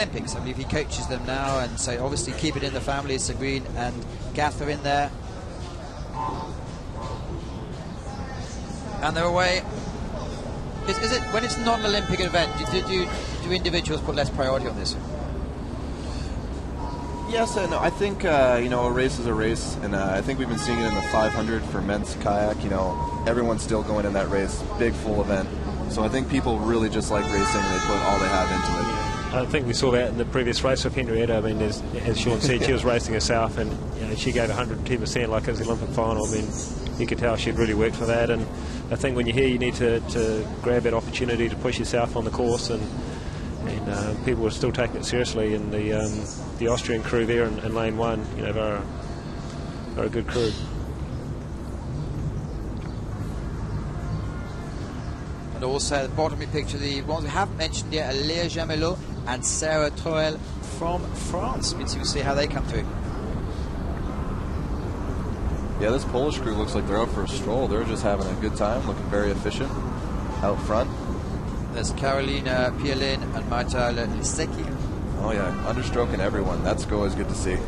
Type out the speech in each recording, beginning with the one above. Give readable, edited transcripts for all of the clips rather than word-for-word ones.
Olympics. I believe he coaches them now, and so obviously keep it in the family. Sabrine and Gath are in there, and they're away. Is it when it's not an Olympic event? Do individuals put less priority on this? Yes and no. I think a race is a race, and I think we've been seeing it in the 500 for men's kayak. Everyone's still going in that race, big full event. So I think people really just like racing, and they put all they have into it. I think we saw that in the previous race with Henrietta. I mean, as Sean said, she was racing herself, and she gave 110% like it was the Olympic final. I mean, you could tell she'd really worked for that. And I think when you're here, you need to grab that opportunity to push yourself on the course, and people are still taking it seriously. And the Austrian crew there in lane one, they're a good crew. And also at the bottom you picture the ones we haven't mentioned yet, Léa Jamelot and Sarah Troel from France. Means you can see how they come through. Yeah, this Polish crew looks like they're out for a stroll. They're just having a good time, looking very efficient out front. There's Karolina Pielin and Marta Lisecki. Oh yeah, understroking everyone. That's always good to see.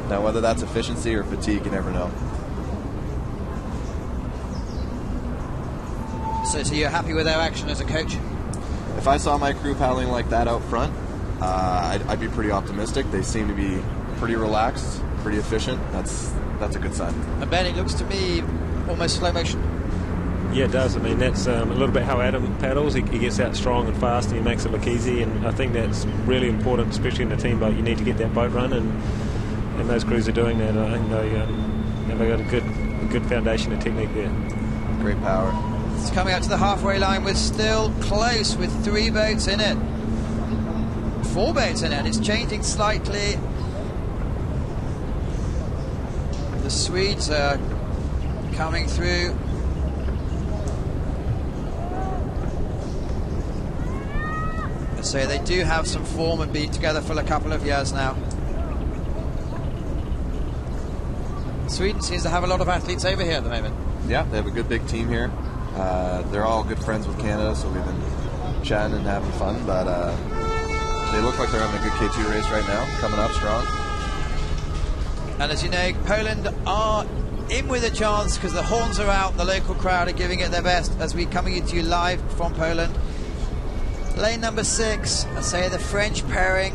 Now whether that's efficiency or fatigue, you never know. So you're happy with their action as a coach? If I saw my crew paddling like that out front, I'd be pretty optimistic. They seem to be pretty relaxed, pretty efficient. That's a good sign. And Ben, it looks to me almost slow motion. Yeah, it does. I mean, that's a little bit how Adam paddles. He gets out strong and fast, and he makes it look easy. And I think that's really important, especially in a team boat. You need to get that boat run, and those crews are doing that. I think they've got a good foundation of technique there. Great power. It's coming out to the halfway line. We're still close with 3 boats in it. 4 boats in it. It's changing slightly. The Swedes are coming through. So they do have some form and been together for a couple of years now. Sweden seems to have a lot of athletes over here at the moment. Yeah, they have a good big team here. They're all good friends with Canada, so we've been chatting and having fun, but they look like they're having a good K2 race right now, coming up strong. And as you know, Poland are in with a chance because the horns are out, the local crowd are giving it their best as we're coming into you live from Poland. Lane number 6, I say the French pairing.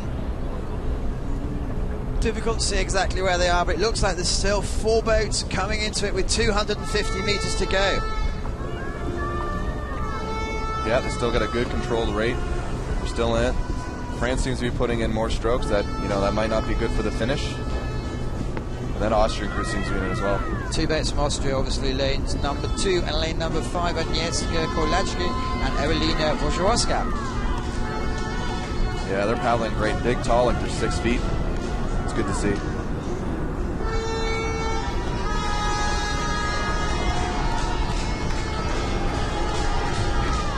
Difficult to see exactly where they are, but it looks like there's still 4 boats coming into it with 250 meters to go. Yeah, they still got a good controlled rate. They're still in it. France seems to be putting in more strokes that might not be good for the finish. And then Austrian crew seems to be in it as well. 2 boats from Austria, obviously lanes number 2 and lane number 5, Agnieszka Kolacki and Ewelina Wojciechowska. Yeah, they're paddling great. Big, tall, like they're 6 feet. It's good to see.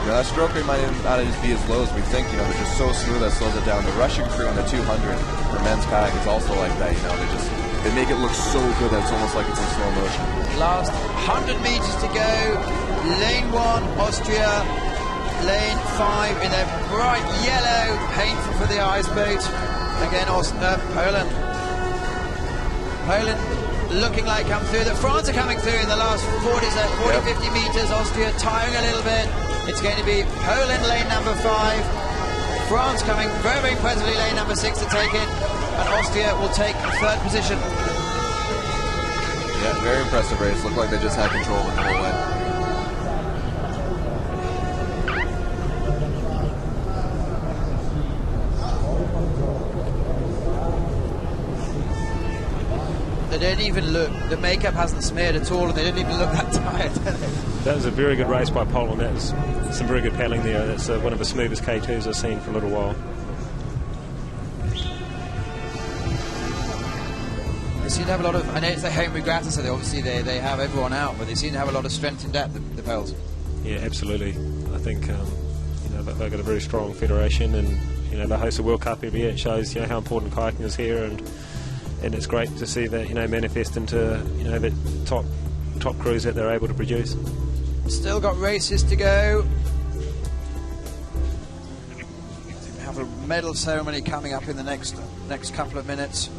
That stroke rate might not just be as low as we think. They're just so smooth that slows it down. The Russian crew on the 200 for men's kayak is also like that. They make it look so good that it's almost like it's in slow motion. Last 100 meters to go. Lane 1, Austria. Lane 5 in a bright yellow, painful for the eyes boat. Again, Poland. Poland looking like come through. The France are coming through in the last 40, 50 meters. Austria tiring a little bit. It's going to be Poland lane number 5. France coming very, very impressively lane number 6 to take it. And Austria will take 3rd position. Yeah, very impressive race. Looked like they just had control of the whole way. They don't even look, the makeup hasn't smeared at all, and they don't even look that tired. That was a very good race by Poland. That was some very good paddling there. That's one of the smoothest K2s I've seen for a little while. They seem to have a lot of, I know it's their home regatta, so obviously they have everyone out, but they seem to have a lot of strength in depth, the Poles. Yeah, absolutely. I think they've got a very strong federation, and they host a World Cup every year. It shows how important kayaking is here, and it's great to see that manifest into the top crews that they're able to produce. Still got races to go. have a medal ceremony coming up in the next couple of minutes.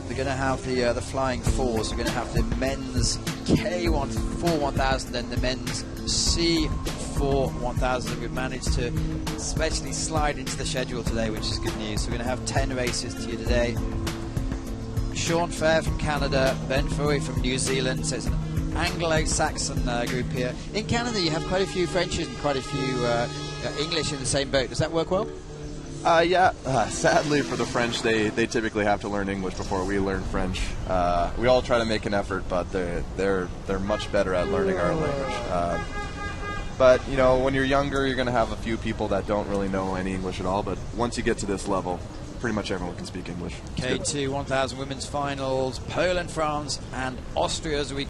We're going to have the flying fours. We're going to have the men's K1 4 1000 and the men's C4 1000. We've managed to especially slide into the schedule today, which is good news. So we're going to have 10 races to you today. Sean Fair from Canada, Ben Furry from New Zealand. So it's an Anglo-Saxon group here. In Canada, you have quite a few French and quite a few English in the same boat. Does that work well? Yeah. Sadly for the French, they typically have to learn English before we learn French. We all try to make an effort, but they're much better at learning our language. But you know, when you're younger, you're going to have a few people that don't really know any English at all. But once you get to this level, pretty much everyone can speak English. K2 1000 women's finals, Poland, France, and Austria as we